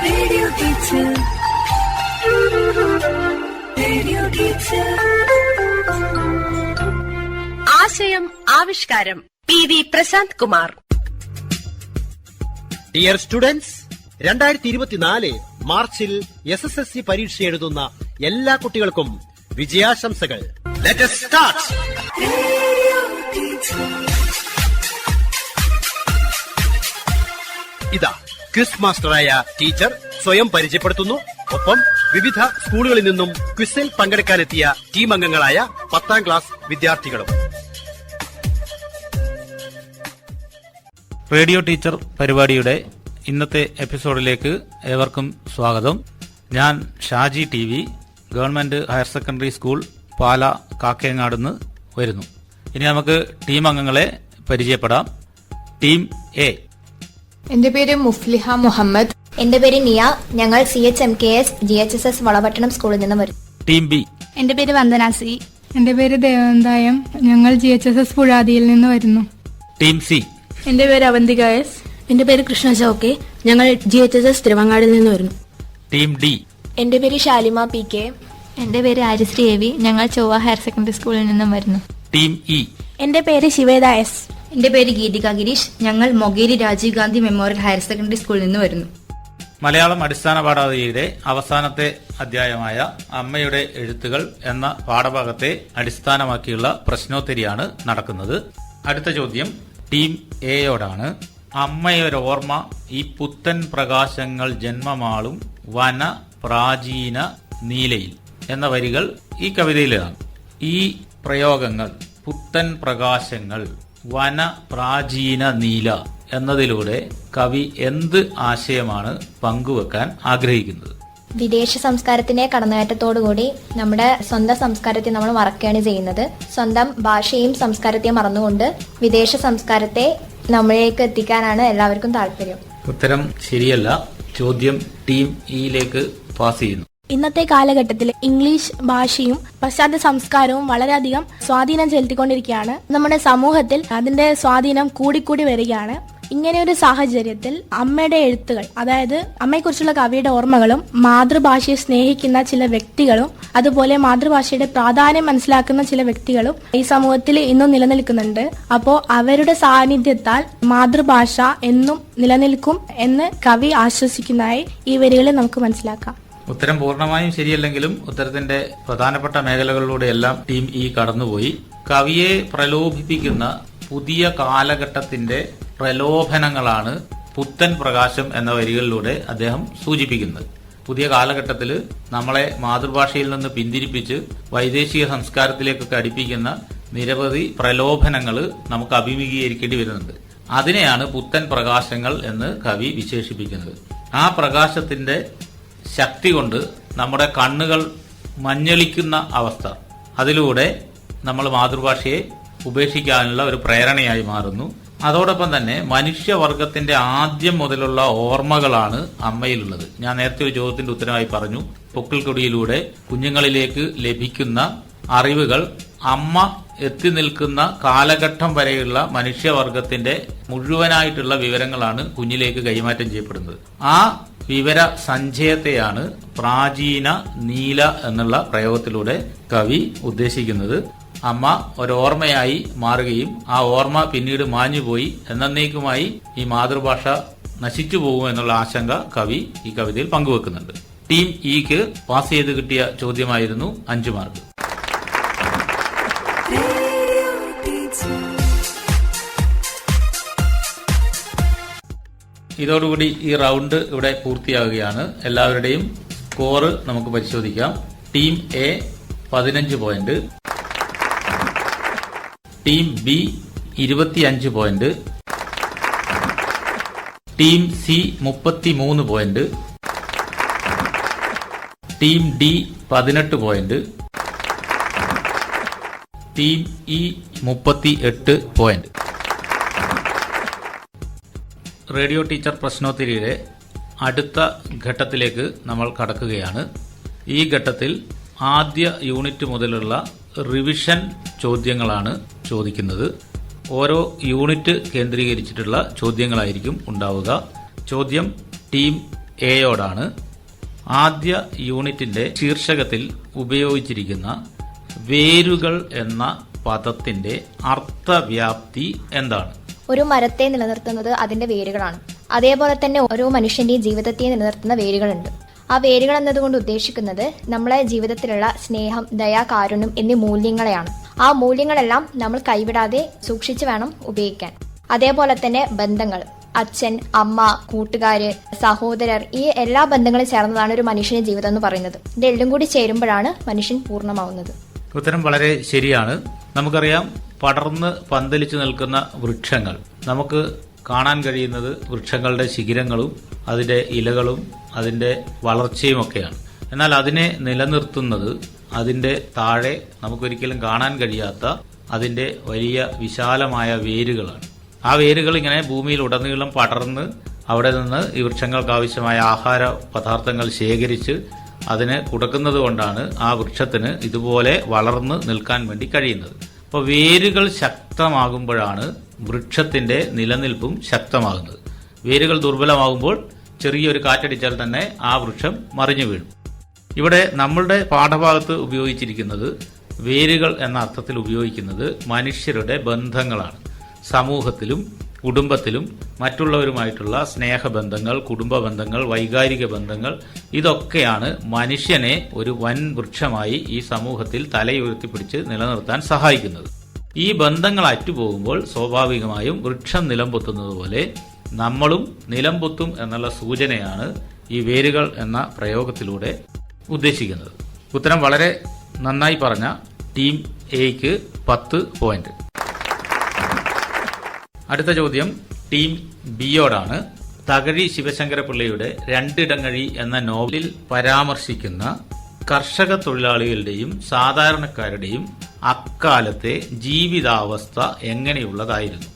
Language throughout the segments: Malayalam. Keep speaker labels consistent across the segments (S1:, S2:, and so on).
S1: Radio teacher. Radio teacher.
S2: ആശയം ആവിഷ്കാരം PV Prashanth Kumar.
S3: Dear students, 2024 മാർച്ചിൽ SSLC പരീക്ഷ എഴുതുന്ന എല്ലാ കുട്ടികൾക്കും വിജയാശംസകൾ. Let us start.
S1: Radio teacher.
S3: ഇതാ ക്വിസ് മാസ്റ്ററായ ടീച്ചർ സ്വയം പരിചയപ്പെടുത്തുന്നു. ഒപ്പം വിവിധ സ്കൂളുകളിൽ നിന്നും ക്വിസിൽ പങ്കെടുക്കാനെത്തിയ ടീം അംഗങ്ങളായ 10ാം ക്ലാസ് വിദ്യാർത്ഥികളും.
S4: റേഡിയോ ടീച്ചർ പരിപാടിയുടെ ഇന്നത്തെ എപ്പിസോഡിലേക്ക് ഏവർക്കും സ്വാഗതം. ഞാൻ Shaji TV, government higher secondary school Pala കാക്കയങ്ങാടുന്ന് വരുന്നു. ഇനി നമുക്ക് ടീം അംഗങ്ങളെ പരിചയപ്പെടാം. Team A.
S5: എന്റെ പേര് മുഫ്ലിഹ മുഹമ്മദ്.
S6: എന്റെ പേര് നിയ. ഞങ്ങൾ CHMKS GHSS വളപട്ടണം സ്കൂളിൽ നിന്ന് വരും.
S4: Team B.
S7: എന്റെ പേര് വന്ദനാസി.
S8: എന്റെ പേര് ദേവന്തായം. ഞങ്ങൾ GHSS പുഴാതിയിൽ നിന്ന് വരുന്നു.
S4: Team C.
S9: എന്റെ പേര് അവന്തിക S. എന്റെ പേര് കൃഷ്ണ ചൌക്കെ. ഞങ്ങൾ GHSS തിരുവങ്ങാടിൽ നിന്ന് വരുന്നു.
S4: Team D.
S6: എന്റെ പേര് ഷാലിമ PK.
S7: എന്റെ പേര് ആര്യശ്രീ AV. ഞങ്ങൾ ചൊവ്വ ഹയർ സെക്കൻഡറി സ്കൂളിൽ നിന്നും വരുന്നു.
S4: Team E.
S9: എന്റെ പേര് ശിവേദ S.
S10: എന്റെ പേര് ഗീതിക ഗിരീഷ്. ഞങ്ങൾ Mokeri Rajiv Gandhi memorial higher secondary സ്കൂളിൽ നിന്ന് വരുന്നു.
S4: മലയാളം അടിസ്ഥാന പാഠാവലിയുടെ അവസാനത്തെ അധ്യായമായ അമ്മയുടെ എഴുത്തുകൾ എന്ന പാഠഭാഗത്തെ അടിസ്ഥാനമാക്കിയുള്ള പ്രശ്നോത്തരിയാണ് നടക്കുന്നത്. അടുത്ത ചോദ്യം ടീം എയോടാണ്. അമ്മയൊരോർമ്മ ഈ പുത്തൻ പ്രകാശങ്ങൾ ജന്മമാളും വന പ്രാചീന നീലയിൽ എന്ന വരികൾ ഈ കവിതയിലാണ്. ഈ പ്രയോഗങ്ങൾ പുത്തൻ പ്രകാശങ്ങൾ വന പ്രാചീന നീല എന്നതിലൂടെ കവി എന്ത് ആശയമാണ് പങ്കുവെക്കാൻ ആഗ്രഹിക്കുന്നത്?
S6: വിദേശ സംസ്കാരത്തിന്റെ കടന്നുകയറ്റത്തോടുകൂടി നമ്മുടെ സ്വന്തം സംസ്കാരത്തെ നമ്മൾ മറക്കുകയാണ് ചെയ്യുന്നത്. സ്വന്തം ഭാഷയും സംസ്കാരത്തെയും മറന്നുകൊണ്ട് വിദേശ സംസ്കാരത്തെ നമ്മളിലേക്ക് എത്തിക്കാനാണ് എല്ലാവർക്കും താല്പര്യം.
S4: ഉത്തരം ശരിയല്ല. ചോദ്യം ടീം ഇയിലേക്ക് പാസ് ചെയ്യുന്നു.
S9: ഇന്നത്തെ കാലഘട്ടത്തിൽ ഇംഗ്ലീഷ് ഭാഷയും പാശ്ചാത്യ സംസ്കാരവും വളരെയധികം സ്വാധീനം ചെലുത്തിക്കൊണ്ടിരിക്കുകയാണ്. നമ്മുടെ സമൂഹത്തിൽ അതിന്റെ സ്വാധീനം കൂടിക്കൂടി വരികയാണ്. ഇങ്ങനെ ഒരു സാഹചര്യത്തിൽ അമ്മയുടെ എഴുത്തുകൾ, അതായത് അമ്മയെക്കുറിച്ചുള്ള കവിയുടെ ഓർമ്മകളും മാതൃഭാഷയെ സ്നേഹിക്കുന്ന ചില വ്യക്തികളും അതുപോലെ മാതൃഭാഷയുടെ പ്രാധാന്യം മനസ്സിലാക്കുന്ന ചില വ്യക്തികളും ഈ സമൂഹത്തിൽ ഇന്നും നിലനിൽക്കുന്നുണ്ട്. അപ്പോൾ അവരുടെ സാന്നിധ്യത്താൽ മാതൃഭാഷ എന്നും നിലനിൽക്കും എന്ന് കവി ആശ്വസിക്കുന്നതായി ഈ വരികളിൽ നമുക്ക് മനസ്സിലാക്കാം.
S4: ഉത്തരം പൂർണ്ണമായും ശരിയല്ലെങ്കിലും ഉത്തരത്തിന്റെ പ്രധാനപ്പെട്ട മേഖലകളിലൂടെയെല്ലാം ടീം ഇ കടന്നുപോയി. കവിയെ പ്രലോഭിപ്പിക്കുന്ന പുതിയ കാലഘട്ടത്തിന്റെ പ്രലോഭനങ്ങളാണ് പുത്തൻ പ്രകാശം എന്ന വരികളിലൂടെ അദ്ദേഹം സൂചിപ്പിക്കുന്നത്. പുതിയ കാലഘട്ടത്തിൽ നമ്മളെ മാതൃഭാഷയിൽ നിന്ന് പിന്തിരിപ്പിച്ച് വൈദേശിക സംസ്കാരത്തിലേക്കൊക്കെ അടുപ്പിക്കുന്ന നിരവധി പ്രലോഭനങ്ങൾ നമുക്ക് അഭിമുഖീകരിക്കേണ്ടി വരുന്നുണ്ട്. അതിനെയാണ് പുത്തൻ പ്രകാശങ്ങൾ എന്ന് കവി വിശേഷിപ്പിക്കുന്നത്. ആ പ്രകാശത്തിന്റെ ശക്തി കൊണ്ട് നമ്മുടെ കണ്ണുകൾ മഞ്ഞളിക്കുന്ന അവസ്ഥ, അതിലൂടെ നമ്മൾ മാതൃഭാഷയെ ഉപേക്ഷിക്കാനുള്ള ഒരു പ്രേരണയായി മാറുന്നു. അതോടൊപ്പം തന്നെ മനുഷ്യവർഗത്തിന്റെ ആദ്യം മുതലുള്ള ഓർമ്മകളാണ് അമ്മയിലുള്ളത്. ഞാൻ നേരത്തെ ഒരു ചോദ്യത്തിന്റെ ഉത്തരമായി പറഞ്ഞു, പൊക്കിൾക്കൊടിയിലൂടെ കുഞ്ഞുങ്ങളിലേക്ക് ലഭിക്കുന്ന അറിവുകൾ അമ്മ എത്തി നിൽക്കുന്ന കാലഘട്ടം വരെയുള്ള മനുഷ്യവർഗത്തിന്റെ മുഴുവനായിട്ടുള്ള വിവരങ്ങളാണ് കുഞ്ഞിലേക്ക് കൈമാറ്റം ചെയ്യപ്പെടുന്നത്. ആ വിവര സഞ്ചയത്തെയാണ് പ്രാചീന നീല എന്നുള്ള പ്രയോഗത്തിലൂടെ കവി ഉദ്ദേശിക്കുന്നത്. അമ്മ ഒരോർമ്മയായി മാറുകയും ആ ഓർമ്മ പിന്നീട് മാഞ്ഞുപോയി എന്നേക്കുമായി ഈ മാതൃഭാഷ നശിച്ചു പോകും എന്നുള്ള ആശങ്ക കവി ഈ കവിതയിൽ പങ്കുവെക്കുന്നുണ്ട്. ടീം ഇക്ക് പാസ് ചെയ്ത് കിട്ടിയ ചോദ്യമായിരുന്നു 5 മാർക്ക്. ഇതോടുകൂടി ഈ റൗണ്ട് ഇവിടെ പൂർത്തിയാകുകയാണ്. എല്ലാവരുടെയും സ്കോർ നമുക്ക് പരിശോധിക്കാം. Team A 15 point, team B 25 point, team C 33 point, team D 18 point, team E 38 point. Radio teacher പ്രശ്നോത്തരിയുടെ അടുത്ത ഘട്ടത്തിലേക്ക് നമ്മൾ കടക്കുകയാണ്. ഈ ഘട്ടത്തിൽ ആദ്യ യൂണിറ്റ് മുതലുള്ള റിവിഷൻ ചോദ്യങ്ങളാണ് ചോദിക്കുന്നത്. ഓരോ യൂണിറ്റ് കേന്ദ്രീകരിച്ചിട്ടുള്ള ചോദ്യങ്ങളായിരിക്കും ഉണ്ടാവുക. ചോദ്യം ടീം എയോടാണ്. ആദ്യ യൂണിറ്റിന്റെ ശീർഷകത്തിൽ ഉപയോഗിച്ചിരിക്കുന്ന വേരുകൾ എന്ന പദത്തിന്റെ അർത്ഥവ്യാപ്തി എന്താണ്?
S6: ഒരു മരത്തെ നിലനിർത്തുന്നത് അതിന്റെ വേരുകളാണ്. അതേപോലെ തന്നെ ഓരോ മനുഷ്യന്റെയും ജീവിതത്തെ നിലനിർത്തുന്ന വേരുകളുണ്ട്. ആ വേരുകൾ എന്നതുകൊണ്ട് ഉദ്ദേശിക്കുന്നത് നമ്മളെ ജീവിതത്തിലുള്ള സ്നേഹം, ദയ, കാരുണ്യം എന്നീ മൂല്യങ്ങളെയാണ്. ആ മൂല്യങ്ങളെല്ലാം നമ്മൾ കൈവിടാതെ സൂക്ഷിച്ചു വേണം ഉപയോഗിക്കാൻ. അതേപോലെ തന്നെ ബന്ധങ്ങൾ, അച്ഛൻ, അമ്മ, കൂട്ടുകാര്, സഹോദരർ, ഈ എല്ലാ ബന്ധങ്ങളും ചേർന്നതാണ് ഒരു മനുഷ്യന്റെ ജീവിതം എന്ന് പറയുന്നത്. ഇതെല്ലാം കൂടി ചേരുമ്പോഴാണ് മനുഷ്യൻ പൂർണ്ണമാവുന്നത്.
S4: ഉത്തരം വളരെ ശരിയാണ്. നമുക്കറിയാം, പടർന്ന് പന്തലിച്ചു നിൽക്കുന്ന വൃക്ഷങ്ങൾ നമുക്ക് കാണാൻ കഴിയുന്നത് വൃക്ഷങ്ങളുടെ ശിഖരങ്ങളും അതിന്റെ ഇലകളും അതിന്റെ വളർച്ചയുമൊക്കെയാണ്. എന്നാൽ അതിനെ നിലനിർത്തുന്നത് അതിന്റെ താഴെ നമുക്കൊരിക്കലും കാണാൻ കഴിയാത്ത അതിന്റെ വലിയ വിശാലമായ വേരുകളാണ്. ആ വേരുകൾ ഇങ്ങനെ ഭൂമിയിൽ ഉടനീളം പടർന്ന് അവിടെ നിന്ന് ഈ വൃക്ഷങ്ങൾക്ക് ആവശ്യമായ ആഹാര പദാർത്ഥങ്ങൾ ശേഖരിച്ച് അതിന് കൊടുക്കുന്നത് കൊണ്ടാണ് ആ വൃക്ഷത്തിന് ഇതുപോലെ വളർന്ന് നിൽക്കാൻ വേണ്ടി കഴിയുന്നത്. അപ്പോൾ വേരുകൾ ശക്തമാകുമ്പോഴാണ് വൃക്ഷത്തിന്റെ നിലനിൽപ്പും ശക്തമാകുന്നത്. വേരുകൾ ദുർബലമാകുമ്പോൾ ചെറിയൊരു കാറ്റടിച്ചാൽ തന്നെ ആ വൃക്ഷം മറിഞ്ഞു വീഴും. ഇവിടെ നമ്മളുടെ പാഠഭാഗത്ത് ഉപയോഗിച്ചിരിക്കുന്നത് വേരുകൾ എന്ന അർത്ഥത്തിൽ ഉപയോഗിക്കുന്നത് മനുഷ്യരുടെ ബന്ധങ്ങളാണ്. സമൂഹത്തിലും കുടുംബത്തിലും മറ്റുള്ളവരുമായിട്ടുള്ള സ്നേഹബന്ധങ്ങൾ, കുടുംബ ബന്ധങ്ങൾ, വൈകാരിക ബന്ധങ്ങൾ, ഇതൊക്കെയാണ് മനുഷ്യനെ ഒരു വൻ വൃക്ഷമായി ഈ സമൂഹത്തിൽ തലയുയർത്തിപ്പിടിച്ച് നിലനിർത്താൻ സഹായിക്കുന്നത്. ഈ ബന്ധങ്ങൾ അറ്റുപോകുമ്പോൾ സ്വാഭാവികമായും വൃക്ഷം നിലംപൊത്തുന്നത് പോലെ നമ്മളും നിലംപൊത്തും എന്നുള്ള സൂചനയാണ് ഈ വേരുകൾ എന്ന പ്രയോഗത്തിലൂടെ ഉദ്ദേശിക്കുന്നത്. ഉത്തരം വളരെ നന്നായി പറഞ്ഞ ടീം എക്ക് 10 പോയിന്റ്. അടുത്ത ചോദ്യം ടീം ബിയോടാണ്. തകഴി ശിവശങ്കരപിള്ളയുടെ രണ്ടിടങ്ങഴി എന്ന നോവലിൽ പരാമർശിക്കുന്ന കർഷക തൊഴിലാളികളുടെയും സാധാരണക്കാരുടെയും അക്കാലത്തെ ജീവിതാവസ്ഥ എങ്ങനെയുള്ളതായിരുന്നു?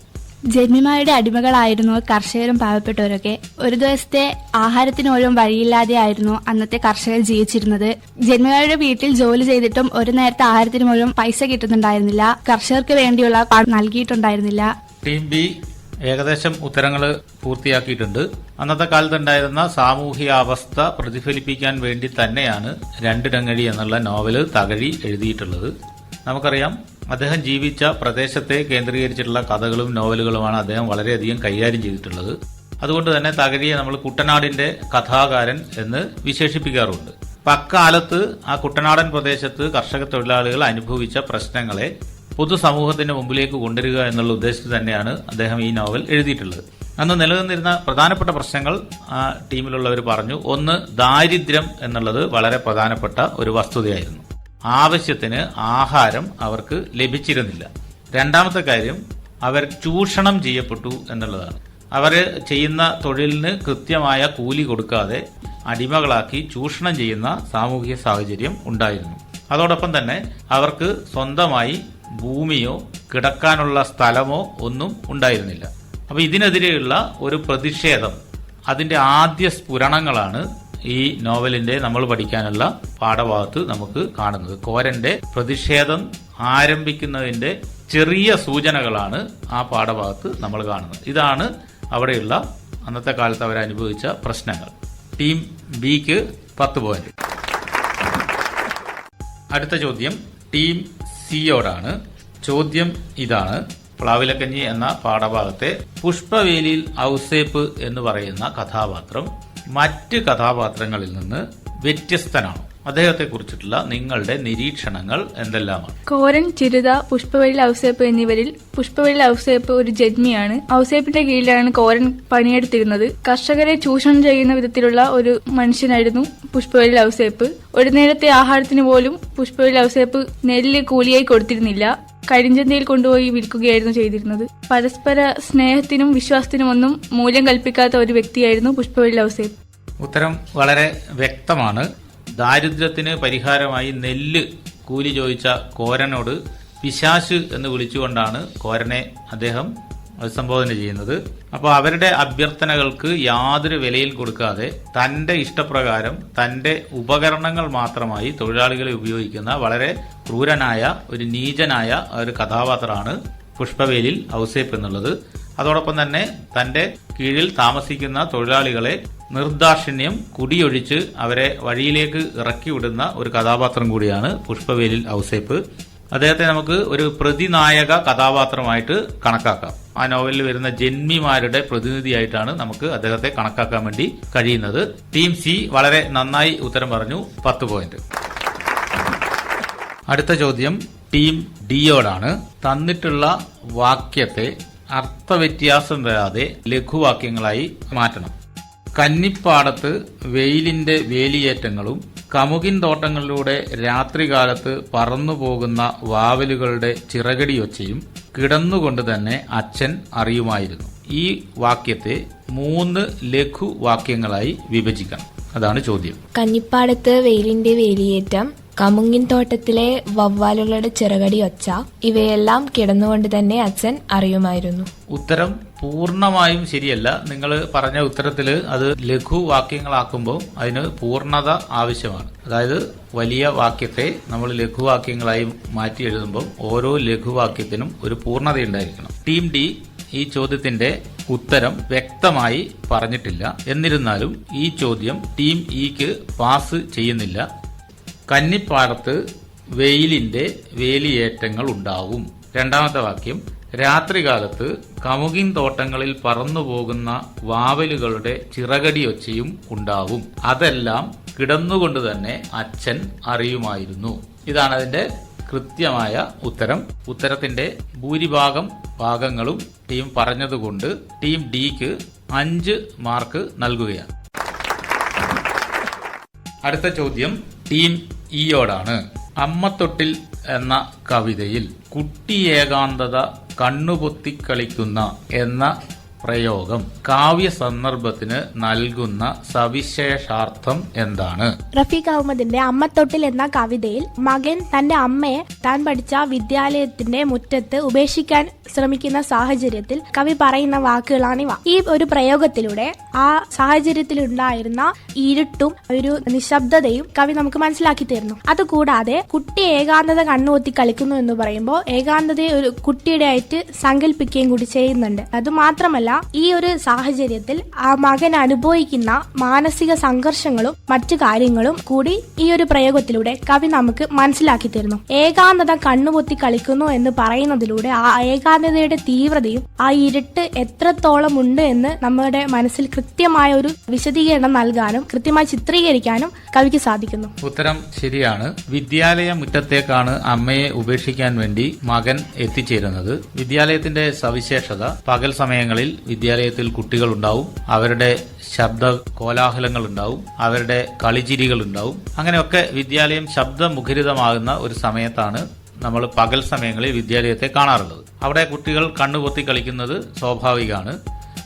S8: ജന്മിമാരുടെ അടിമകളായിരുന്നു കർഷകരും പാവപ്പെട്ടവരൊക്കെ. ഒരു ദിവസത്തെ ആഹാരത്തിന് പോലും വഴിയില്ലാതെ ആയിരുന്നു അന്നത്തെ കർഷകർ ജീവിച്ചിരുന്നത്. ജന്മിമാരുടെ വീട്ടിൽ ജോലി ചെയ്തിട്ടും ഒരു നേരത്തെ ആഹാരത്തിന് പോലും പൈസ കിട്ടുന്നുണ്ടായിരുന്നില്ല. കർഷകർക്ക് വേണ്ടിയുള്ള പണം നൽകിയിട്ടുണ്ടായിരുന്നില്ല.
S4: ടീം ബി ഏകദേശം ഉത്തരങ്ങൾ പൂർത്തിയാക്കിയിട്ടുണ്ട്. അന്നത്തെ കാലത്തുണ്ടായിരുന്ന സാമൂഹിക അവസ്ഥ പ്രതിഫലിപ്പിക്കാൻ വേണ്ടി തന്നെയാണ് രണ്ടിടങ്ങഴി എന്നുള്ള നോവല് തകഴി എഴുതിയിട്ടുള്ളത്. നമുക്കറിയാം, അദ്ദേഹം ജീവിച്ച പ്രദേശത്തെ കേന്ദ്രീകരിച്ചിട്ടുള്ള കഥകളും നോവലുകളുമാണ് അദ്ദേഹം വളരെയധികം കൈകാര്യം ചെയ്തിട്ടുള്ളത്. അതുകൊണ്ട് തന്നെ തകഴിയെ നമ്മൾ കുട്ടനാടിന്റെ കഥാകാരൻ എന്ന് വിശേഷിപ്പിക്കാറുണ്ട്. അപ്പം അക്കാലത്ത് ആ കുട്ടനാടൻ പ്രദേശത്ത് കർഷക തൊഴിലാളികൾ അനുഭവിച്ച പ്രശ്നങ്ങളെ പൊതുസമൂഹത്തിന്റെ മുമ്പിലേക്ക് കൊണ്ടുവരിക എന്നുള്ള ഉദ്ദേശത്തിൽ തന്നെയാണ് അദ്ദേഹം ഈ നോവൽ എഴുതിയിട്ടുള്ളത്. അന്ന് നിലനിന്നിരുന്ന പ്രധാനപ്പെട്ട പ്രശ്നങ്ങൾ ആ ടീമിലുള്ളവർ പറഞ്ഞു. ഒന്ന്, ദാരിദ്ര്യം എന്നുള്ളത് വളരെ പ്രധാനപ്പെട്ട ഒരു വസ്തുതയായിരുന്നു. ആവശ്യത്തിന് ആഹാരം അവർക്ക് ലഭിച്ചിരുന്നില്ല. രണ്ടാമത്തെ കാര്യം, അവർ ചൂഷണം ചെയ്യപ്പെട്ടു എന്നുള്ളതാണ്. അവർ ചെയ്യുന്ന തൊഴിലിന് കൃത്യമായ കൂലി കൊടുക്കാതെ അടിമകളാക്കി ചൂഷണം ചെയ്യുന്ന സാമൂഹിക സാഹചര്യം ഉണ്ടായിരുന്നു. അതോടൊപ്പം തന്നെ അവർക്ക് സ്വന്തമായി ഭൂമിയോ കിടക്കാനുള്ള സ്ഥലമോ ഒന്നും ഉണ്ടായിരുന്നില്ല. അപ്പൊ ഇതിനെതിരെയുള്ള ഒരു പ്രതിഷേധം, അതിന്റെ ആദ്യ സ്ഫുരണങ്ങളാണ് ഈ നോവലിന്റെ നമ്മൾ പഠിക്കാനുള്ള പാഠഭാഗത്ത് നമുക്ക് കാണുന്നത്. കോരന്റെ പ്രതിഷേധം ആരംഭിക്കുന്നതിന്റെ ചെറിയ സൂചനകളാണ് ആ പാഠഭാഗത്ത് നമ്മൾ കാണുന്നത്. ഇതാണ് അവിടെയുള്ള അന്നത്തെ കാലത്ത് അവരനുഭവിച്ച പ്രശ്നങ്ങൾ. ടീം ബിക്ക് 10 പോയിന്റ്. അടുത്ത ചോദ്യം ടീം സിയോടാണ്. ചോദ്യം ഇതാണ്: പ്ലാവിലക്കഞ്ഞി എന്ന പാഠഭാഗത്തെ പുഷ്പവേലിയിൽ ഔസേപ്പ് എന്ന് പറയുന്ന കഥാപാത്രം മറ്റ് കഥാപാത്രങ്ങളിൽ നിന്ന് വ്യത്യസ്തനാണ്. അദ്ദേഹത്തെ കുറിച്ചിട്ടുള്ള നിങ്ങളുടെ നിരീക്ഷണങ്ങൾ എന്തെല്ലാമാണ്?
S8: കോരൻ, ചിരുത, പുഷ്പവേലിൽ ഔസേപ്പ് എന്നിവരിൽ പുഷ്പവേലിൽ ഔസേപ്പ് ഒരു ജന്മിയാണ്. ഔസേപ്പിന്റെ കീഴിലാണ് കോരൻ പണിയെടുത്തിരുന്നത്. കർഷകരെ ചൂഷണം ചെയ്യുന്ന വിധത്തിലുള്ള ഒരു മനുഷ്യനായിരുന്നു പുഷ്പവേലിൽ ഔസേപ്പ്. ഒരു നേരത്തെ ആഹാരത്തിന് പോലും പുഷ്പവേലിൽ ഔസേപ്പ് നെല്ല് കൂലിയായി കൊടുത്തിരുന്നില്ല. കരിഞ്ചന്തയിൽ കൊണ്ടുപോയി വിൽക്കുകയായിരുന്നു ചെയ്തിരുന്നത്. പരസ്പര സ്നേഹത്തിനും വിശ്വാസത്തിനും ഒന്നും മൂല്യം കൽപ്പിക്കാത്ത ഒരു വ്യക്തിയായിരുന്നു പുഷ്പവേലിൽ ഔസേപ്പ്.
S4: ഉത്തരം വളരെ വ്യക്തമാണ്. ദാരിദ്ര്യത്തിന് പരിഹാരമായി നെല്ല് കൂലി ചോദിച്ച കോരനോട് പിശാശ് എന്ന് വിളിച്ചുകൊണ്ടാണ് കോരനെ അദ്ദേഹം അഭിസംബോധന ചെയ്യുന്നത്. അപ്പോൾ അവരുടെ അഭ്യർത്ഥനകൾക്ക് യാതൊരു വിലയും കൊടുക്കാതെ തന്റെ ഇഷ്ടപ്രകാരം തന്റെ ഉപകരണങ്ങൾ മാത്രമായി തൊഴിലാളികളെ ഉപയോഗിക്കുന്ന വളരെ ക്രൂരനായ ഒരു നീചനായ ഒരു കഥാപാത്രമാണ് പുഷ്പവേലിൽ ഔസേപ്പ് എന്നുള്ളത്. അതോടൊപ്പം തന്നെ തന്റെ കീഴിൽ താമസിക്കുന്ന തൊഴിലാളികളെ നിർദാക്ഷിണ്യം കുടിയൊഴിച്ച് അവരെ വഴിയിലേക്ക് ഇറക്കി വിടുന്ന ഒരു കഥാപാത്രം കൂടിയാണ് പുഷ്പവേലിൽ ഔസേപ്പ്. അദ്ദേഹത്തെ നമുക്ക് ഒരു പ്രതിനായക കഥാപാത്രമായിട്ട് കണക്കാക്കാം. ആ നോവലിൽ വരുന്ന ജന്മിമാരുടെ പ്രതിനിധിയായിട്ടാണ് നമുക്ക് അദ്ദേഹത്തെ കണക്കാക്കാൻ വേണ്ടി കഴിയുന്നത്. ടീം സി വളരെ നന്നായി ഉത്തരം പറഞ്ഞു, 10 പോയിന്റ്. അടുത്ത ചോദ്യം ടീം ഡിയോടാണ്. തന്നിട്ടുള്ള വാക്യത്തെ അർത്ഥവ്യത്യാസം വരാതെ ലഘുവാക്യങ്ങളായി മാറ്റണം. കന്നിപ്പാടത്ത് വെയിലിന്റെ വേലിയേറ്റങ്ങളും കമുകിൻ തോട്ടങ്ങളിലൂടെ രാത്രികാലത്ത് പറന്നുപോകുന്ന വാവലുകളുടെ ചിറകടിയൊച്ചയും കിടന്നുകൊണ്ട് തന്നെ അച്ഛൻ അറിയുമായിരുന്നു. ഈ വാക്യത്തെ 3 ലഘുവാക്യങ്ങളായി വിഭജിക്കണം. അതാണ് ചോദ്യം.
S5: കന്നിപ്പാടത്ത് വെയിലിന്റെ വേലിയേറ്റം, കമുങ്ങിൻ തോട്ടത്തിലെ വവ്വാലുകളുടെ ചിറകടി ഒച്ച, ഇവയെല്ലാം കിടന്നുകൊണ്ട് തന്നെ അച്ഛൻ അറിയുമായിരുന്നു.
S4: ഉത്തരം പൂർണ്ണമായും ശരിയല്ല. നിങ്ങൾ പറഞ്ഞ ഉത്തരത്തില് അത് ലഘുവാക്യങ്ങളാക്കുമ്പോൾ അതിന് പൂർണ്ണത ആവശ്യമാണ്. അതായത് വലിയ വാക്യത്തെ നമ്മൾ ലഘുവാക്യങ്ങളായി മാറ്റി എഴുതുമ്പോൾ ഓരോ ലഘുവാക്യത്തിനും ഒരു പൂർണ്ണതയുണ്ടായിരിക്കണം. ടീം ഡി ഈ ചോദ്യത്തിന്റെ ഉത്തരം വ്യക്തമായി പറഞ്ഞിട്ടില്ല. എന്നിരുന്നാലും ഈ ചോദ്യം ടീം ഇക്ക് പാസ് ചെയ്യുന്നില്ല. കന്നിപ്പാടത്ത് വെയിലിന്റെ വേലിയേറ്റങ്ങൾ ഉണ്ടാവും. രണ്ടാമത്തെ വാക്യം, രാത്രികാലത്ത് കമുകിൻ തോട്ടങ്ങളിൽ പറന്നുപോകുന്ന വാവലുകളുടെ ചിറകടിയൊച്ചയും ഉണ്ടാവും. അതെല്ലാം കിടന്നുകൊണ്ട് തന്നെ അച്ഛൻ അറിയുമായിരുന്നു. ഇതാണ് അതിന്റെ കൃത്യമായ ഉത്തരം. ഉത്തരത്തിന്റെ ഭൂരിഭാഗം ഭാഗങ്ങളും ടീം പറഞ്ഞതുകൊണ്ട് ടീം ഡിക്ക് 5 മാർക്ക് നൽകുകയാണ്. അടുത്ത ചോദ്യം ടീം ഇയോടാണ്. അമ്മത്തൊട്ടിൽ എന്ന കവിതയിൽ കുട്ടി ഏകാന്തത കണ്ണുപൊത്തിക്കളിക്കുന്ന എന്ന പ്രയോഗം കാവ്യ സന്ദർഭത്തിന് നൽകുന്ന സവിശേഷാർത്ഥം എന്താണ്?
S9: റഫീഖ് അഹമ്മദിന്റെ അമ്മത്തൊട്ടിൽ എന്ന കവിതയിൽ മകൻ തന്റെ അമ്മയെ താൻ പഠിച്ച വിദ്യാലയത്തിന്റെ മുറ്റത്ത് ഉപേക്ഷിക്കാൻ ശ്രമിക്കുന്ന സാഹചര്യത്തിൽ കവി പറയുന്ന വാക്കുകളാണിവ. ഈ ഒരു പ്രയോഗത്തിലൂടെ ആ സാഹചര്യത്തിൽ ഉണ്ടായിരുന്ന ഇരുട്ടും ഒരു നിശബ്ദതയും കവി നമുക്ക് മനസ്സിലാക്കി തരുന്നു. അതുകൂടാതെ കുട്ടി ഏകാന്തത കണ്ണുപൊത്തി കളിക്കുന്നു എന്ന് പറയുമ്പോൾ ഏകാന്തതയെ ഒരു കുട്ടിയുടെ ആയിട്ട് സങ്കല്പിക്കുകയും കൂടി ചെയ്യുന്നുണ്ട്. അതുമാത്രമല്ല, ഈ ഒരു സാഹചര്യത്തിൽ ആ മകൻ അനുഭവിക്കുന്ന മാനസിക സംഘർഷങ്ങളും മറ്റു കാര്യങ്ങളും കൂടി ഈ ഒരു പ്രയോഗത്തിലൂടെ കവി നമുക്ക് മനസ്സിലാക്കി തരുന്നു. ഏകാന്തത കണ്ണുപൊത്തി കളിക്കുന്നു എന്ന് പറയുന്നതിലൂടെ ആ ഏകാന്തതയുടെ തീവ്രതയും ആ ഇരുട്ട് എത്രത്തോളം ഉണ്ട് എന്ന് നമ്മുടെ മനസ്സിൽ കൃത്യമായ ഒരു വിശദീകരണം നൽകാനും കൃത്യമായി ചിത്രീകരിക്കാനും കവിക്ക് സാധിക്കുന്നു.
S4: ഉത്തരം ശരിയാണ്. വിദ്യാലയ മുറ്റത്തേക്കാണ് അമ്മയെ ഉപേക്ഷിക്കാൻ വേണ്ടി മകൻ എത്തിച്ചേരുന്നത്. വിദ്യാലയത്തിന്റെ സവിശേഷത പകൽ സമയങ്ങളിൽ വിദ്യാലയത്തിൽ കുട്ടികൾ ഉണ്ടാവും, അവരുടെ ശബ്ദ കോലാഹലങ്ങൾ ഉണ്ടാവും, അവരുടെ കളിച്ചിരികൾ ഉണ്ടാവും. അങ്ങനെയൊക്കെ വിദ്യാലയം ശബ്ദമുഖരിതമാകുന്ന ഒരു സമയത്താണ് നമ്മൾ പകൽ സമയങ്ങളിൽ വിദ്യാലയത്തെ കാണാറുള്ളത്. അവിടെ കുട്ടികൾ കണ്ണുപൊത്തി കളിക്കുന്നത് സ്വാഭാവികമാണ്.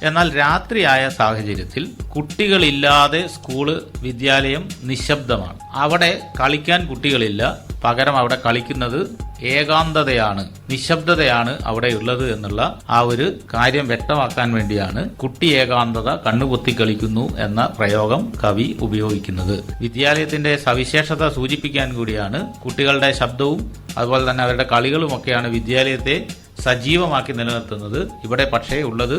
S4: എന്നാൽ രാത്രിയായ സാഹചര്യത്തിൽ കുട്ടികളില്ലാതെ സ്കൂള് വിദ്യാലയം നിശബ്ദമാണ്. അവിടെ കളിക്കാൻ കുട്ടികളില്ല. പകരം അവിടെ കളിക്കുന്നത് ഏകാന്തതയാണ്, നിശബ്ദതയാണ് അവിടെ ഉള്ളത് എന്നുള്ള ആ ഒരു കാര്യം വ്യക്തമാക്കാൻ വേണ്ടിയാണ് കുട്ടി ഏകാന്തത കണ്ണുപൊത്തി കളിക്കുന്നു എന്ന പ്രയോഗം കവി ഉപയോഗിക്കുന്നത്. വിദ്യാലയത്തിന്റെ സവിശേഷത സൂചിപ്പിക്കാൻ കൂടിയാണ്. കുട്ടികളുടെ ശബ്ദവും അതുപോലെ തന്നെ അവരുടെ കളികളുമൊക്കെയാണ് വിദ്യാലയത്തെ സജീവമാക്കി നിലനിർത്തുന്നത്. ഇവിടെ പക്ഷേ ഉള്ളത്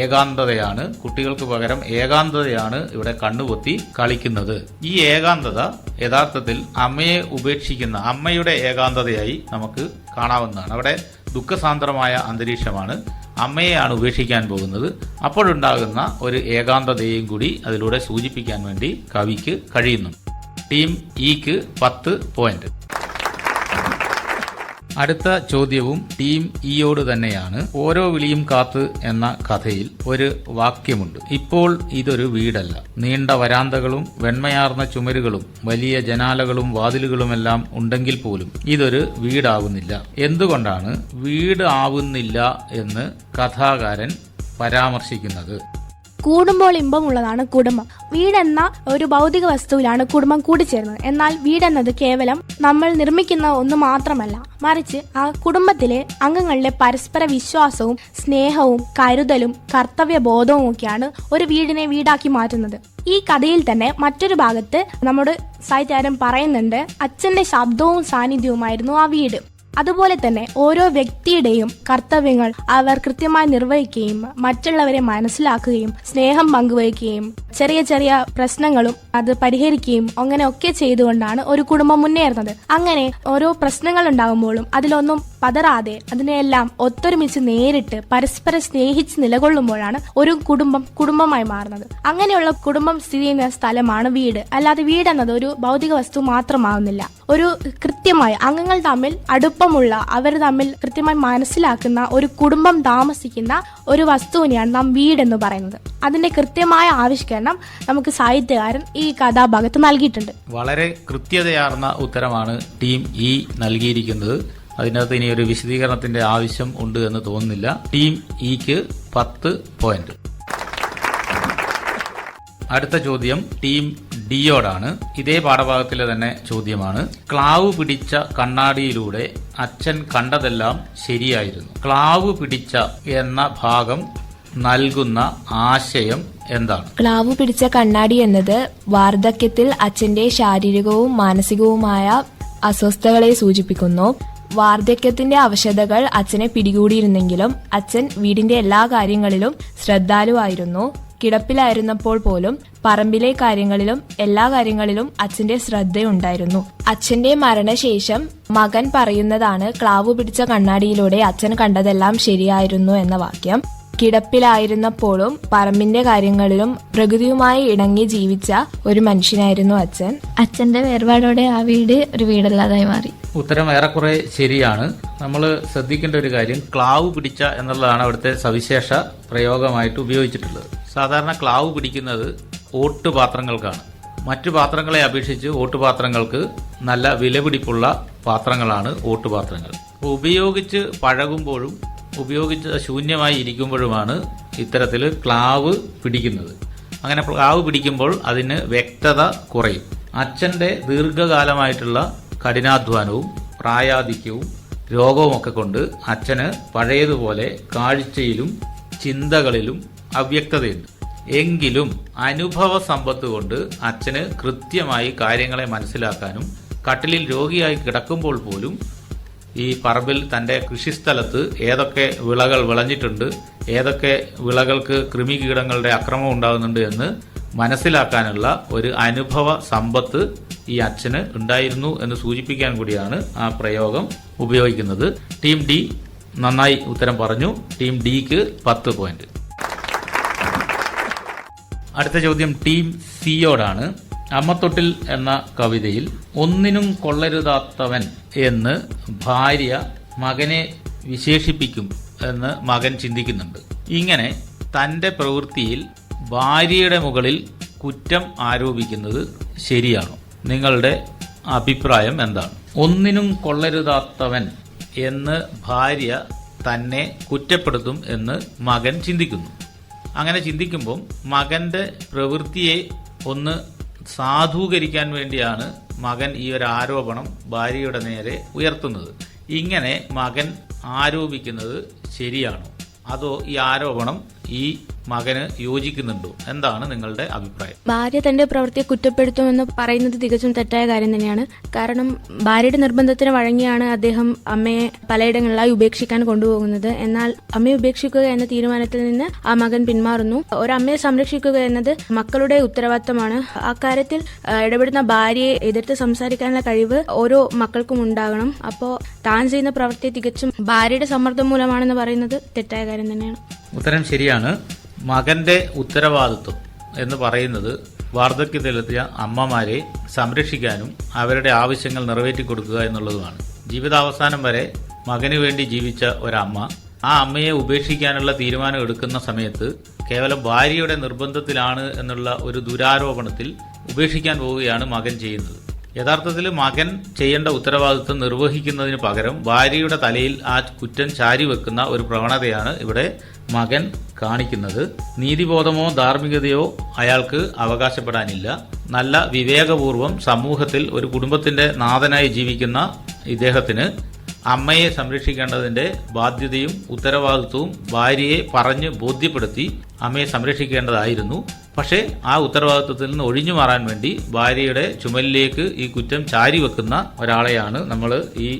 S4: ഏകാന്തതയാണ്. കുട്ടികൾക്ക് പകരം ഏകാന്തതയാണ് ഇവിടെ കണ്ണുപൊത്തി കളിക്കുന്നത്. ഈ ഏകാന്തത യഥാർത്ഥത്തിൽ അമ്മയെ ഉപേക്ഷിക്കുന്ന അമ്മയുടെ ഏകാന്തതയായി നമുക്ക് കാണാവുന്നതാണ്. അവിടെ ദുഃഖസാന്ദ്രമായ അന്തരീക്ഷമാണ്. അമ്മയെയാണ് ഉപേക്ഷിക്കാൻ പോകുന്നത്. അപ്പോഴുണ്ടാകുന്ന ഒരു ഏകാന്തതയെയും കൂടി അതിലൂടെ സൂചിപ്പിക്കാൻ വേണ്ടി കവിക്ക് കഴിയുന്നു. ടീം ഇക്ക് 10 പോയിന്റ്. അടുത്ത ചോദ്യവും ടീം ഇയോട് തന്നെയാണ്. ഓരോ വിളിയും കാത്ത് എന്ന കഥയിൽ ഒരു വാക്യമുണ്ട്. ഇപ്പോൾ ഇതൊരു വീടല്ല. നീണ്ട വരാന്തകളും വെണ്മയാർന്ന ചുമരുകളും വലിയ ജനാലകളും വാതിലുകളുമെല്ലാം ഉണ്ടെങ്കിൽ പോലും ഇതൊരു വീടാവുന്നില്ല. എന്തുകൊണ്ടാണ് വീട് ആവുന്നില്ല എന്ന് കഥാകാരൻ പരാമർശിക്കുന്നത്?
S9: കൂടുമ്പോൾ ഇമ്പമുള്ളതാണ് കുടുംബം. വീടെന്ന ഒരു ഭൗതിക വസ്തുവിലാണ് കുടുംബം കൂടിച്ചേരുന്നത്. എന്നാൽ വീടെന്നത് കേവലം നമ്മൾ നിർമ്മിക്കുന്ന ഒന്ന് മാത്രമല്ല, മറിച്ച് ആ കുടുംബത്തിലെ അംഗങ്ങളിലെ പരസ്പര വിശ്വാസവും സ്നേഹവും കരുതലും കർത്തവ്യബോധവും ഒക്കെയാണ് ഒരു വീടിനെ വീടാക്കി മാറ്റുന്നത്. ഈ കഥയിൽ തന്നെ മറ്റൊരു ഭാഗത്ത് നമ്മുടെ സാഹിത്യകാരൻ പറയുന്നുണ്ട്, അച്ഛന്റെ ശബ്ദവും സാന്നിധ്യവുമായിരുന്നു ആ വീട്. അതുപോലെ തന്നെ ഓരോ വ്യക്തിയുടെയും കർത്തവ്യങ്ങൾ അവർ കൃത്യമായി നിർവഹിക്കുകയും മറ്റുള്ളവരെ മനസ്സിലാക്കുകയും സ്നേഹം പങ്കുവയ്ക്കുകയും ചെറിയ ചെറിയ പ്രശ്നങ്ങളും അത് പരിഹരിക്കുകയും അങ്ങനെയൊക്കെ ചെയ്തുകൊണ്ടാണ് ഒരു കുടുംബം മുന്നേറുന്നത്. അങ്ങനെ ഓരോ പ്രശ്നങ്ങൾ ഉണ്ടാകുമ്പോഴും അതിലൊന്നും പതറാതെ അതിനെയെല്ലാം ഒത്തൊരുമിച്ച് നേരിട്ട് പരസ്പരം സ്നേഹിച്ച് നിലകൊള്ളുമ്പോഴാണ് ഒരു കുടുംബമായി മാറുന്നത്. അങ്ങനെയുള്ള കുടുംബം സ്ഥിതി ചെയ്യുന്ന സ്ഥലമാണ് വീട്. അല്ലാതെ വീട് എന്നത് ഒരു ഭൗതിക വസ്തു മാത്രമാവുന്നില്ല. ഒരു കൃത്യമായി അംഗങ്ങൾ തമ്മിൽ അടുപ്പമുള്ള, അവർ തമ്മിൽ കൃത്യമായി മനസ്സിലാക്കുന്ന ഒരു കുടുംബം താമസിക്കുന്ന ഒരു വസ്തുവിനെയാണ് നാം വീടെന്ന് പറയുന്നത്. അതിന്റെ കൃത്യമായ ആവിഷ്കരണം നമുക്ക് സാഹിത്യകാരൻ ഈ കഥാഭാഗത്ത് നൽകിയിട്ടുണ്ട്.
S4: വളരെ കൃത്യതയാർന്ന ഉത്തരമാണ് ടീം ഇ നൽകിയിരിക്കുന്നത്. അതിനകത്ത് ഇനി ഒരു വിശദീകരണത്തിന്റെ ആവശ്യം ഉണ്ട് എന്ന് തോന്നുന്നില്ല. ടീം ഇക്ക് 10 പോയിന്റ്. അടുത്ത ചോദ്യം ടീം ഡിയോടാണ്. ഇതേ പാഠഭാഗത്തിലെ തന്നെ ചോദ്യമാണ്. ക്ലാവ് പിടിച്ച കണ്ണാടിയിലൂടെ അച്ഛൻ കണ്ടതെല്ലാം ശരിയായിരുന്നു. ക്ലാവ് പിടിച്ച എന്ന ഭാഗം നൽകുന്ന ആശയം എന്താണ്?
S5: ക്ലാവ് പിടിച്ച കണ്ണാടി എന്നത് വാർദ്ധക്യത്തിൽ അച്ഛന്റെ ശാരീരികവും മാനസികവുമായ അസ്വസ്ഥതകളെ സൂചിപ്പിക്കുന്നു. വാർദ്ധക്യത്തിന്റെ അവശതകൾ അച്ഛനെ പിടികൂടിയിരുന്നെങ്കിലും അച്ഛൻ വീടിന്റെ എല്ലാ കാര്യങ്ങളിലും ശ്രദ്ധാലുവായിരുന്നു. കിടപ്പിലായിരുന്നപ്പോൾ പോലും പറമ്പിലെ കാര്യങ്ങളിലും എല്ലാ കാര്യങ്ങളിലും അച്ഛന്റെ ശ്രദ്ധയുണ്ടായിരുന്നു. അച്ഛന്റെ മരണശേഷം മകൻ പറയുന്നതാണ് ക്ലാവ് പിടിച്ച കണ്ണാടിയിലൂടെ അച്ഛൻ കണ്ടതെല്ലാം ശരിയായിരുന്നു എന്ന വാക്യം. കിടപ്പിലായിരുന്നപ്പോഴും പറമ്പിന്റെ കാര്യങ്ങളിലും പ്രകൃതിയുമായി ഇണങ്ങി ജീവിച്ച ഒരു മനുഷ്യനായിരുന്നു അച്ഛൻ.
S7: അച്ഛന്റെ വേർപാടോടെ ആ വീട് ഒരു വീടല്ലാതായി മാറി.
S4: ഉത്തരം ഏറെക്കുറെ ശരിയാണ്. നമ്മൾ ശ്രദ്ധിക്കേണ്ട ഒരു കാര്യം, ക്ലാവ് പിടിച്ച എന്നുള്ളതാണ് അവിടുത്തെ സവിശേഷ പ്രയോഗമായിട്ട് ഉപയോഗിച്ചിട്ടുള്ളത്. സാധാരണ ക്ലാവ് പിടിക്കുന്നത് ഓട്ടുപാത്രങ്ങൾക്കാണ്. മറ്റു പാത്രങ്ങളെ അപേക്ഷിച്ച് ഓട്ടുപാത്രങ്ങൾക്ക് നല്ല വിലപിടിപ്പുള്ള പാത്രങ്ങളാണ് ഓട്ടുപാത്രങ്ങൾ. ഉപയോഗിച്ച് പഴകുമ്പോഴും ഉപയോഗിച്ച് ശൂന്യമായി ഇരിക്കുമ്പോഴുമാണ് ഇത്തരത്തിൽ ക്ലാവ് പിടിക്കുന്നത്. അങ്ങനെ ക്ലാവ് പിടിക്കുമ്പോൾ അതിന് വ്യക്തത കുറയും. അച്ഛൻ്റെ ദീർഘകാലമായിട്ടുള്ള കഠിനാധ്വാനവും പ്രായാധിക്യവും രോഗവുമൊക്കെ കൊണ്ട് അച്ഛന് പഴയതുപോലെ കാഴ്ചയിലും ചിന്തകളിലും അവ്യക്തതയുണ്ട്. എങ്കിലും അനുഭവ സമ്പത്ത് കൊണ്ട് അച്ഛന് കൃത്യമായി കാര്യങ്ങളെ മനസ്സിലാക്കാനും കട്ടിലിൽ രോഗിയായി കിടക്കുമ്പോൾ പോലും ഈ പറമ്പിൽ തൻ്റെ കൃഷിസ്ഥലത്ത് ഏതൊക്കെ വിളകൾ വിളഞ്ഞിട്ടുണ്ട്, ഏതൊക്കെ വിളകൾക്ക് കൃമികീടങ്ങളുടെ ആക്രമണം ഉണ്ടാകുന്നുണ്ട് എന്ന് മനസ്സിലാക്കാനുള്ള ഒരു അനുഭവ സമ്പത്ത് ഈ അച്ഛന് ഉണ്ടായിരുന്നു എന്ന് സൂചിപ്പിക്കാൻ കൂടിയാണ് ആ പ്രയോഗം ഉപയോഗിക്കുന്നത്. ടീം ഡി നന്നായി ഉത്തരം പറഞ്ഞു. ടീം ഡിക്ക് 10 പോയിന്റ്. അടുത്ത ചോദ്യം ടീം സിയോടാണ്. അമ്മത്തൊട്ടിൽ എന്ന കവിതയിൽ ഒന്നിനും കൊള്ളരുതാത്തവൻ എന്ന് ഭാര്യ മകനെ വിശേഷിപ്പിക്കും എന്ന് മകൻ ചിന്തിക്കുന്നുണ്ട്. ഇങ്ങനെ തന്റെ പ്രവൃത്തിയിൽ ഭാര്യയുടെ മുകളിൽ കുറ്റം ആരോപിക്കുന്നത് ശരിയാണോ? നിങ്ങളുടെ അഭിപ്രായം എന്താണ്? ഒന്നിനും കൊള്ളരുതാത്തവൻ എന്ന് ഭാര്യ തന്നെ കുറ്റപ്പെടുത്തും എന്ന് മകൻ ചിന്തിക്കുന്നു. അങ്ങനെ ചിന്തിക്കുമ്പോൾ മകന്റെ പ്രവൃത്തിയെ ഒന്ന് സാധൂകരിക്കാൻ വേണ്ടിയാണ് മകൻ ഈ ഒരു ആരോപണം ഭാര്യയുടെ നേരെ ഉയർത്തുന്നത്. ഇങ്ങനെ മകൻ ആരോപിക്കുന്നത് ശരിയാണോ? അതോ ഈ ആരോപണം ഈ മകന് യോജിക്കുന്നുണ്ടോ? എന്താണ് നിങ്ങളുടെ അഭിപ്രായം?
S8: ഭാര്യ തന്റെ പ്രവൃത്തിയെ കുറ്റപ്പെടുത്തുമെന്ന് പറയുന്നത് തികച്ചും തെറ്റായ കാര്യം തന്നെയാണ്. കാരണം ഭാര്യയുടെ നിർബന്ധത്തിന് വഴങ്ങിയാണ് അദ്ദേഹം അമ്മയെ പലയിടങ്ങളിലായി ഉപേക്ഷിക്കാൻ കൊണ്ടുപോകുന്നത്. എന്നാൽ അമ്മയെ ഉപേക്ഷിക്കുക എന്ന തീരുമാനത്തിൽ നിന്ന് ആ മകൻ പിന്മാറുന്നു. ഒരമ്മയെ സംരക്ഷിക്കുക എന്നത് മക്കളുടെ ഉത്തരവാദിത്തമാണ്. ആ കാര്യത്തിൽ ഇടപെടുന്ന ഭാര്യയെ എതിർത്ത് സംസാരിക്കാനുള്ള കഴിവ് ഓരോ മക്കൾക്കും ഉണ്ടാകണം. അപ്പോൾ താൻ ചെയ്യുന്ന പ്രവൃത്തി തികച്ചും ഭാര്യയുടെ സമ്മർദ്ദം മൂലമാണെന്ന് പറയുന്നത് തെറ്റായ കാര്യം തന്നെയാണ്.
S4: ഉത്തരം ശരിയാണ്. മകന്റെ ഉത്തരവാദിത്വം എന്ന് പറയുന്നത് വാർദ്ധക്യത്തിലെത്തിയ അമ്മമാരെ സംരക്ഷിക്കാനും അവരുടെ ആവശ്യങ്ങൾ നിറവേറ്റിക്കൊടുക്കുക എന്നുള്ളതുമാണ്. ജീവിതാവസാനം വരെ മകന് വേണ്ടി ജീവിച്ച ഒരമ്മ ആ അമ്മയെ ഉപേക്ഷിക്കാനുള്ള തീരുമാനം എടുക്കുന്ന സമയത്ത് കേവലം ഭാര്യയുടെ നിർബന്ധത്തിലാണ് എന്നുള്ള ഒരു ദുരാരോപണത്തിൽ ഉപേക്ഷിക്കാൻ പോവുകയാണ് മകൻ ചെയ്യുന്നത്. യഥാർത്ഥത്തിൽ മകൻ ചെയ്യേണ്ട ഉത്തരവാദിത്വം നിർവഹിക്കുന്നതിന് പകരം ഭാര്യയുടെ തലയിൽ ആ കുറ്റം ചാരിവെക്കുന്ന ഒരു പ്രവണതയാണ് ഇവിടെ മകൻ കാണിക്കുന്നത്. നീതിബോധമോ ധാർമ്മികതയോ അയാൾക്ക് അവകാശപ്പെടാനില്ല. നല്ല വിവേകപൂർവം സമൂഹത്തിൽ ഒരു കുടുംബത്തിന്റെ നാഥനായി ജീവിക്കുന്ന ഇദ്ദേഹത്തിന് അമ്മയെ സംരക്ഷിക്കേണ്ടതിന്റെ ബാധ്യതയും ഉത്തരവാദിത്വവും ഭാര്യയെ പറഞ്ഞ് ബോധ്യപ്പെടുത്തി അമ്മയെ സംരക്ഷിക്കേണ്ടതായിരുന്നു. പക്ഷേ ആ ഉത്തരവാദിത്വത്തിൽ നിന്ന് ഒഴിഞ്ഞു മാറാൻ വേണ്ടി ഭാര്യയുടെ ചുമലിലേക്ക് ഈ കുറ്റം ചാരിവെക്കുന്ന ഒരാളെയാണ് നമ്മൾ ഈ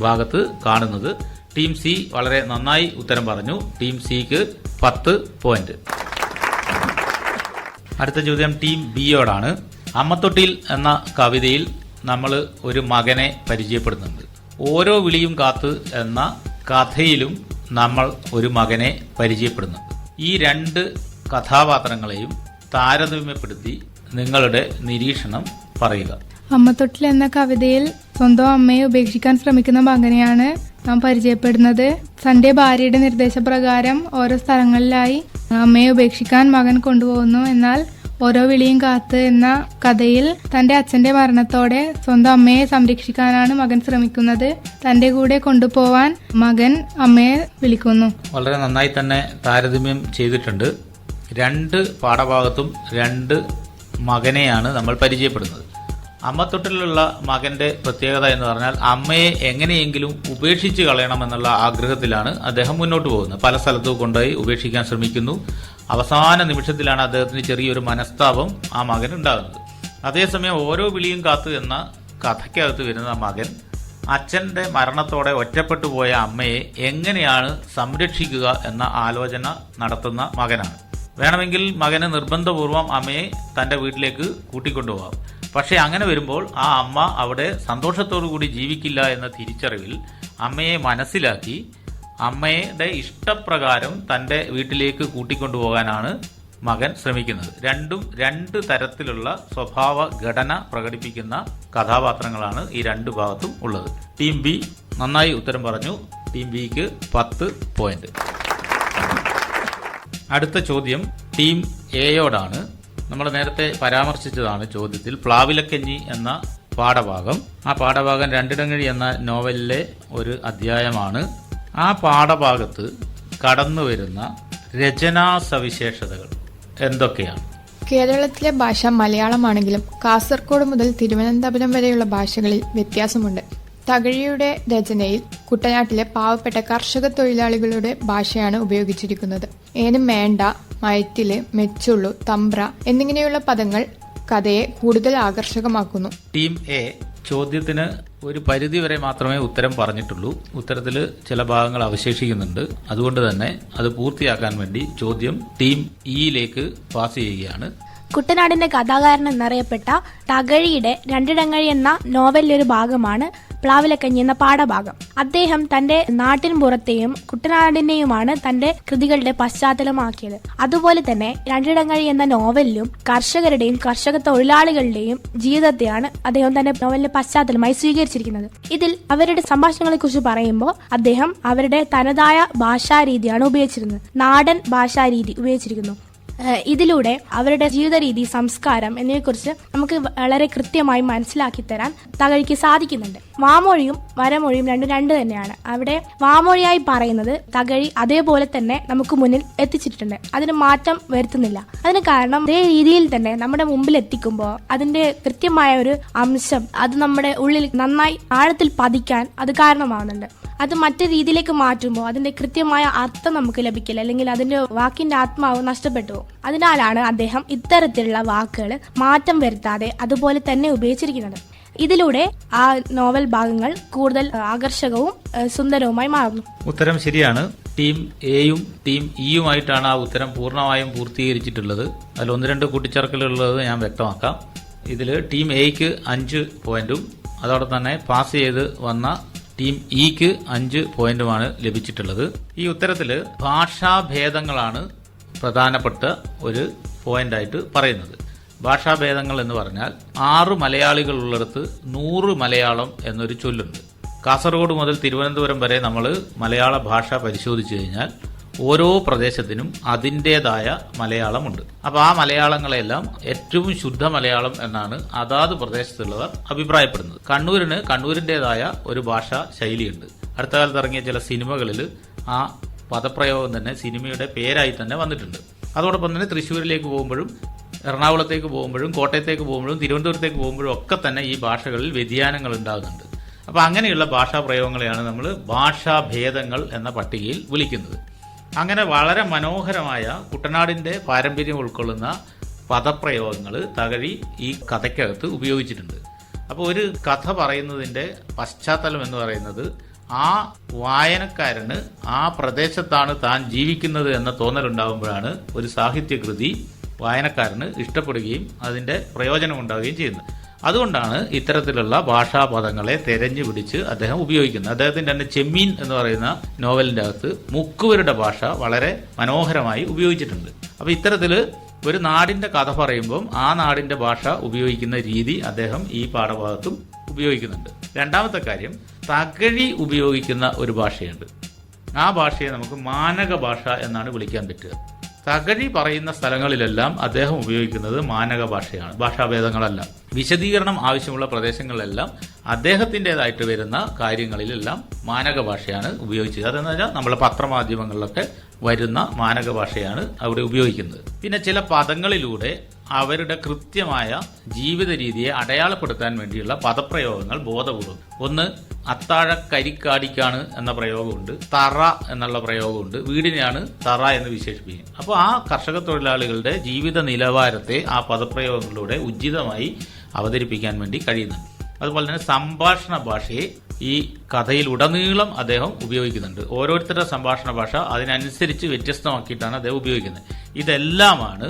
S4: ഭാഗത്ത് കാണുന്നത്. ടീം സി വളരെ നന്നായി ഉത്തരം പറഞ്ഞു. ടീം സിക്ക് 10 പോയിന്റ്. അടുത്ത ചോദ്യം ടീം ബിയോടാണ്. അമ്മത്തൊട്ടിൽ എന്ന കവിതയിൽ നമ്മൾ ഒരു മകനെ പരിചയപ്പെടുന്നുണ്ട്. ഓരോ വിളിയും കാത്ത് എന്ന കഥയിലും നമ്മൾ ഒരു മകനെ പരിചയപ്പെടുന്നുണ്ട്. ഈ 2 കഥാപാത്രങ്ങളെയും താരതമ്യപ്പെടുത്തി നിങ്ങളുടെ നിരീക്ഷണം പറയുക.
S8: അമ്മത്തൊട്ടിൽ എന്ന കവിതയിൽ സ്വന്തം അമ്മയെ ഉപേക്ഷിക്കാൻ ശ്രമിക്കുന്ന മകനെയാണ് നാം പരിചയപ്പെടുന്നത്. തന്റെ ഭാര്യയുടെ നിർദ്ദേശപ്രകാരം ഓരോ സ്ഥലങ്ങളിലായി അമ്മയെ ഉപേക്ഷിക്കാൻ മകൻ കൊണ്ടുപോകുന്നു. എന്നാൽ ഓരോ വിളിയും കാത്ത് എന്ന കഥയിൽ തന്റെ അച്ഛന്റെ മരണത്തോടെ സ്വന്തം അമ്മയെ സംരക്ഷിക്കാനാണ് മകൻ ശ്രമിക്കുന്നത്. തന്റെ കൂടെ കൊണ്ടുപോവാൻ മകൻ അമ്മയെ വിളിക്കുന്നു.
S4: വളരെ നന്നായി തന്നെ താരതമ്യം ചെയ്തിട്ടുണ്ട്. 2 പാഠഭാഗത്തും 2 മകനെയാണ് നമ്മൾ പരിചയപ്പെടുന്നത്. അമ്മത്തൊട്ടിലുള്ള മകന്റെ പ്രത്യേകത എന്ന് പറഞ്ഞാൽ അമ്മയെ എങ്ങനെയെങ്കിലും ഉപേക്ഷിച്ച് കളയണമെന്നുള്ള ആഗ്രഹത്തിലാണ് അദ്ദേഹം മുന്നോട്ട് പോകുന്നത്. പല സ്ഥലത്തും കൊണ്ടുപോയി ഉപേക്ഷിക്കാൻ ശ്രമിക്കുന്നു. അവസാന നിമിഷത്തിലാണ് അദ്ദേഹത്തിന് ചെറിയൊരു മനസ്താപം ആ മകൻ ഉണ്ടാകുന്നത്. അതേസമയം ഓരോ വിളിയും കാത്ത് എന്ന കഥയ്ക്കകത്ത് വരുന്ന മകൻ അച്ഛന്റെ മരണത്തോടെ ഒറ്റപ്പെട്ടു പോയ അമ്മയെ എങ്ങനെയാണ് സംരക്ഷിക്കുക എന്ന ആലോചന നടത്തുന്ന മകനാണ്. വേണമെങ്കിൽ മകന് നിർബന്ധപൂർവം അമ്മയെ തന്റെ വീട്ടിലേക്ക് കൂട്ടിക്കൊണ്ടുപോകാം. പക്ഷെ അങ്ങനെ വരുമ്പോൾ ആ അമ്മ അവിടെ സന്തോഷത്തോടു കൂടി ജീവിക്കില്ല എന്ന തിരിച്ചറിവിൽ അമ്മയെ മനസ്സിലാക്കി അമ്മയുടെ ഇഷ്ടപ്രകാരം തന്റെ വീട്ടിലേക്ക് കൂട്ടിക്കൊണ്ടുപോകാനാണ് മകൻ ശ്രമിക്കുന്നത്. 2 തരത്തിലുള്ള സ്വഭാവ ഘടന പ്രകടിപ്പിക്കുന്ന കഥാപാത്രങ്ങളാണ് ഈ 2 ഭാഗത്തും ഉള്ളത്. ടീം ബി നന്നായി ഉത്തരം പറഞ്ഞു. ടീം ബിക്ക് 10 പോയിന്റ്. അടുത്ത ചോദ്യം ടീം എയോടാണ്. നമ്മൾ നേരത്തെ പരാമർശിച്ചതാണ് ചോദ്യത്തിൽ പ്ലാവിലക്കഞ്ഞി എന്ന പാഠഭാഗം. ആ പാഠഭാഗം രണ്ടിടങ്ങഴി എന്ന നോവലിലെ ഒരു അധ്യായമാണ്. ആ പാഠഭാഗത്ത് കടന്നു വരുന്ന രചനാ സവിശേഷതകൾ എന്തൊക്കെയാണ്?
S11: കേരളത്തിലെ ഭാഷ മലയാളമാണെങ്കിലും കാസർഗോഡ് മുതൽ തിരുവനന്തപുരം വരെയുള്ള ഭാഷകളിൽ വ്യത്യാസമുണ്ട്. തകഴിയുടെ രചനയിൽ കുട്ടനാട്ടിലെ പാവപ്പെട്ട കർഷക തൊഴിലാളികളുടെ ഭാഷയാണ് ഉപയോഗിച്ചിരിക്കുന്നത്. ഏനും മേണ്ട, മയറ്റില്, മെച്ചുള്ളു, തമ്പ്ര എന്നിങ്ങനെയുള്ള പദങ്ങൾ കഥയെ കൂടുതൽ ആകർഷകമാക്കുന്നു.
S4: ടീം എ ചോദ്യത്തിന് ഒരു പരിധി വരെ മാത്രമേ ഉത്തരം പറഞ്ഞിട്ടുള്ളൂ. ഉത്തരത്തിൽ ചില ഭാഗങ്ങൾ അവശേഷിക്കുന്നുണ്ട്. അതുകൊണ്ട് തന്നെ അത് പൂർത്തിയാക്കാൻ വേണ്ടി ചോദ്യം ടീം ഇയിലേക്ക് പാസ് ചെയ്യുകയാണ്.
S9: കുട്ടനാടിന്റെ കഥാകാരൻ എന്നറിയപ്പെട്ട തകഴിയുടെ രണ്ടിടങ്ങഴി എന്ന നോവലിലൊരു ഭാഗമാണ് പ്ലാവിലക്കഞ്ഞി എന്ന പാഠഭാഗം. അദ്ദേഹം തന്റെ നാട്ടിൻ പുറത്തെയും കുട്ടനാടിനെയുമാണ് തന്റെ കൃതികളുടെ പശ്ചാത്തലമാക്കിയത്. അതുപോലെ തന്നെ രണ്ടിടങ്ങഴി എന്ന നോവലിലും കർഷകരുടെയും കർഷക തൊഴിലാളികളുടെയും ജീവിതത്തെയാണ് അദ്ദേഹം തന്റെ നോവലിന്റെ പശ്ചാത്തലമായി സ്വീകരിച്ചിരിക്കുന്നത്. ഇതിൽ അവരുടെ സംഭാഷണങ്ങളെ കുറിച്ച് പറയുമ്പോൾ അദ്ദേഹം അവരുടെ തനതായ ഭാഷാരീതിയാണ് ഉപയോഗിച്ചിരുന്നത്. നാടൻ ഭാഷാരീതി ഉപയോഗിച്ചിരിക്കുന്നു. ഇതിലൂടെ അവരുടെ ജീവിത രീതി, സംസ്കാരം എന്നിവയെക്കുറിച്ച് നമുക്ക് വളരെ കൃത്യമായി മനസ്സിലാക്കി തരാൻ തകഴിക്ക് സാധിക്കുന്നുണ്ട്. വാമൊഴിയും വരമൊഴിയും രണ്ട് തന്നെയാണ്. അവിടെ വാമൊഴിയായി പറയുന്നത് തകഴി അതേപോലെ തന്നെ നമുക്ക് മുന്നിൽ എത്തിച്ചിട്ടുണ്ട്. അതിന് മാറ്റം വരുത്തുന്നില്ല. അതിന് കാരണം അതേ രീതിയിൽ തന്നെ നമ്മുടെ മുമ്പിൽ എത്തിക്കുമ്പോൾ അതിന്റെ കൃത്യമായ ഒരു അംശം അത് നമ്മുടെ ഉള്ളിൽ നന്നായി ആഴത്തിൽ പതിക്കാൻ അത് കാരണമാകുന്നുണ്ട്. അത് മറ്റു രീതിയിലേക്ക് മാറ്റുമ്പോൾ അതിന്റെ കൃത്യമായ അർത്ഥം നമുക്ക് ലഭിക്കില്ല, അല്ലെങ്കിൽ അതിന്റെ വാക്കിന്റെ ആത്മാവ് നഷ്ടപ്പെട്ടു പോകും. അതിനാലാണ് അദ്ദേഹം ഇത്തരത്തിലുള്ള വാക്കുകൾ മാറ്റം വരുത്താതെ അതുപോലെ തന്നെ ഉപയോഗിച്ചിരിക്കുന്നത്. ഇതിലൂടെ ആ നോവൽ ഭാഗങ്ങൾ കൂടുതൽ ആകർഷകവും സുന്ദരവുമായി മാറുന്നു.
S4: ഉത്തരം ശരിയാണ്. ടീം എയും ടീം ഇയുമായിട്ടാണ് ആ ഉത്തരം പൂർണ്ണമായും പൂർത്തീകരിച്ചിട്ടുള്ളത്. അതിൽ 1-2 കൂട്ടിച്ചേർക്കലുള്ളത് ഞാൻ വ്യക്തമാക്കാം. ഇതിൽ ടീം എക്ക് 5 പോയിന്റും അതോടൊപ്പം തന്നെ പാസ് ചെയ്ത് വന്ന ടീം ഇക്ക് 5 പോയിന്റുമാണ് ലഭിച്ചിട്ടുള്ളത്. ഈ ഉത്തരത്തിൽ ഭാഷാഭേദങ്ങളാണ് പ്രധാനപ്പെട്ട ഒരു പോയിന്റായിട്ട് പറയുന്നത്. ഭാഷാഭേദങ്ങൾ എന്ന് പറഞ്ഞാൽ 6 മലയാളികൾ ഉള്ളിടത്ത് 100 മലയാളം എന്നൊരു ചൊല്ലുണ്ട്. കാസർഗോഡ് മുതൽ തിരുവനന്തപുരം വരെ നമ്മൾ മലയാള ഭാഷ പരിശോധിച്ചു കഴിഞ്ഞാൽ ഓരോ പ്രദേശത്തിനും അതിൻ്റെതായ മലയാളമുണ്ട്. അപ്പോൾ ആ മലയാളങ്ങളെല്ലാം ഏറ്റവും ശുദ്ധ മലയാളം എന്നാണ് അതാത് പ്രദേശത്തുള്ളവർ അഭിപ്രായപ്പെടുന്നത്. കണ്ണൂരിന് കണ്ണൂരിൻ്റെതായ ഒരു ഭാഷാ ശൈലിയുണ്ട്. അടുത്ത കാലത്ത് ഇറങ്ങിയ ചില സിനിമകളിൽ ആ പദപ്രയോഗം തന്നെ സിനിമയുടെ പേരായി തന്നെ വന്നിട്ടുണ്ട്. അതോടൊപ്പം തന്നെ തൃശ്ശൂരിലേക്ക് പോകുമ്പോഴും എറണാകുളത്തേക്ക് പോകുമ്പോഴും കോട്ടയത്തേക്ക് പോകുമ്പോഴും തിരുവനന്തപുരത്തേക്ക് പോകുമ്പോഴും ഒക്കെ തന്നെ ഈ ഭാഷകളിൽ വ്യതിയാനങ്ങൾ ഉണ്ടാകുന്നുണ്ട്. അപ്പോൾ അങ്ങനെയുള്ള ഭാഷാ പ്രയോഗങ്ങളെയാണ് നമ്മൾ ഭാഷാഭേദങ്ങൾ എന്ന പട്ടികയിൽ വിളിക്കുന്നത്. അങ്ങനെ വളരെ മനോഹരമായ കുട്ടനാടിന്റെ പാരമ്പര്യം ഉൾക്കൊള്ളുന്ന പദപ്രയോഗങ്ങൾ തകഴി ഈ കഥയ്ക്കകത്ത് ഉപയോഗിച്ചിട്ടുണ്ട്. അപ്പോൾ ഒരു കഥ പറയുന്നതിന്റെ പശ്ചാത്തലം എന്ന് പറയുന്നത് ആ വായനക്കാരന് ആ പ്രദേശത്താണ് താൻ ജീവിക്കുന്നത് എന്ന തോന്നലുണ്ടാകുമ്പോഴാണ് ഒരു സാഹിത്യകൃതി വായനക്കാരന് ഇഷ്ടപ്പെടുകയും അതിന്റെ പ്രയോജനം ഉണ്ടാവുകയും ചെയ്യുന്നത്. അതുകൊണ്ടാണ് ഇത്തരത്തിലുള്ള ഭാഷാപദങ്ങളെ തെരഞ്ഞു പിടിച്ച് അദ്ദേഹം ഉപയോഗിക്കുന്നത്. അദ്ദേഹത്തിന്റെ തന്നെ ചെമ്മീൻ എന്ന് പറയുന്ന നോവലിന്റെ അകത്ത് മുക്കുവരുടെ ഭാഷ വളരെ മനോഹരമായി ഉപയോഗിച്ചിട്ടുണ്ട്. അപ്പൊ ഇത്തരത്തില് ഒരു നാടിന്റെ കഥ പറയുമ്പോൾ ആ നാടിന്റെ ഭാഷ ഉപയോഗിക്കുന്ന രീതി അദ്ദേഹം ഈ പാഠഭാഗത്തും ഉപയോഗിക്കുന്നുണ്ട്. രണ്ടാമത്തെ കാര്യം, തകഴി ഉപയോഗിക്കുന്ന ഒരു ഭാഷയുണ്ട്. ആ ഭാഷയെ നമുക്ക് മാനക ഭാഷ എന്നാണ് വിളിക്കാൻ പറ്റുക. തകഴി പറയുന്ന സ്ഥലങ്ങളിലെല്ലാം അദ്ദേഹം ഉപയോഗിക്കുന്നത് മാനക ഭാഷയാണ്, ഭാഷാഭേദങ്ങളല്ല. വിശദീകരണം ആവശ്യമുള്ള പ്രദേശങ്ങളിലെല്ലാം അദ്ദേഹത്തിൻ്റെതായിട്ട് വരുന്ന കാര്യങ്ങളിലെല്ലാം മാനക ഭാഷയാണ് ഉപയോഗിച്ചത്. അതെന്ന് വെച്ചാൽ നമ്മളെ പത്രമാധ്യമങ്ങളിലൊക്കെ വരുന്ന മാനക ഭാഷയാണ് അവിടെ ഉപയോഗിക്കുന്നത്. പിന്നെ ചില പദങ്ങളിലൂടെ അവരുടെ കൃത്യമായ ജീവിത രീതിയെ അടയാളപ്പെടുത്താൻ വേണ്ടിയുള്ള പദപ്രയോഗങ്ങൾ ബോധപൂർവം. ഒന്ന്, അത്താഴ കരിക്കാടിക്കാണ് എന്ന പ്രയോഗമുണ്ട്, തറ എന്നുള്ള പ്രയോഗമുണ്ട്, വീടിനെയാണ് തറ എന്ന് വിശേഷിപ്പിക്കും. അപ്പോൾ ആ കർഷക തൊഴിലാളികളുടെ ജീവിത നിലവാരത്തെ ആ പദപ്രയോഗങ്ങളിലൂടെ ഉചിതമായി അവതരിപ്പിക്കാൻ വേണ്ടി കഴിയുന്നുണ്ട്. അതുപോലെ തന്നെ സംഭാഷണ ഭാഷയെ ഈ കഥയിലുടനീളം അദ്ദേഹം ഉപയോഗിക്കുന്നുണ്ട്. ഓരോരുത്തരുടെ സംഭാഷണ ഭാഷ അതിനനുസരിച്ച് വ്യത്യസ്തമാക്കിയിട്ടാണ് അദ്ദേഹം ഉപയോഗിക്കുന്നത്. ഇതെല്ലാമാണ്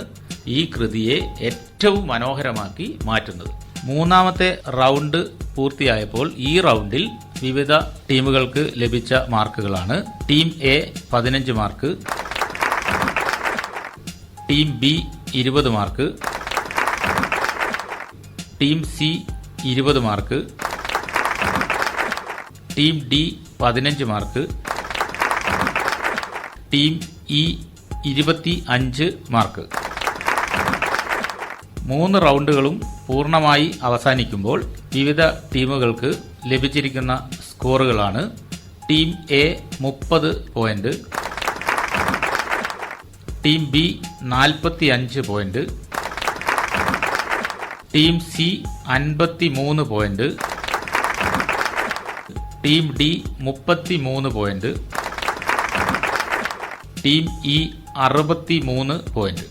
S4: ഈ കൃതിയെ ഏറ്റവും മനോഹരമാക്കി മാറ്റുന്നത്. മൂന്നാമത്തെ റൗണ്ട് പൂർത്തിയായപ്പോൾ ഈ റൗണ്ടിൽ വിവിധ ടീമുകൾക്ക് ലഭിച്ച മാർക്കുകളാണ്: team A 15 mark, team B 20 mark, team C 20 mark, team D 15 mark, team E 25 mark. 3 റൗണ്ടുകളും പൂർണ്ണമായി അവസാനിക്കുമ്പോൾ വിവിധ ടീമുകൾക്ക് ലഭിച്ചിരിക്കുന്ന സ്കോറുകളാണ്: team A 30 point, team B 45 point, team C 53 point, team D 33 point, team E 63 point.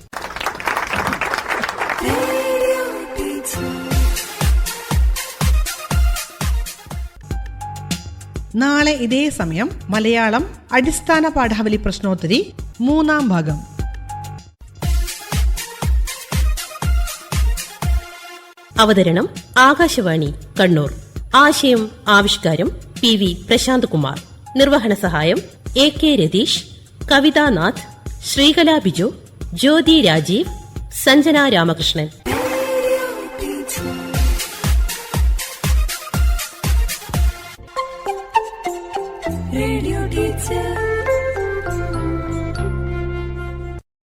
S12: നാളെ ഇതേ സമയം മലയാളം അടിസ്ഥാന പാഠാവലി പ്രശ്നോത്തരി 3-ാം ഭാഗം.
S13: അവതരണം ആകാശവാണി കണ്ണൂർ. ആശയം ആവിഷ്കാരം PV പ്രശാന്ത് കുമാർ. നിർവഹണ സഹായം AK രതീഷ്, കവിതാനാഥ്, ശ്രീകല ബിജു, ജ്യോതി രാജീവ്, സഞ്ജന രാമകൃഷ്ണൻ.
S1: Radio teacher.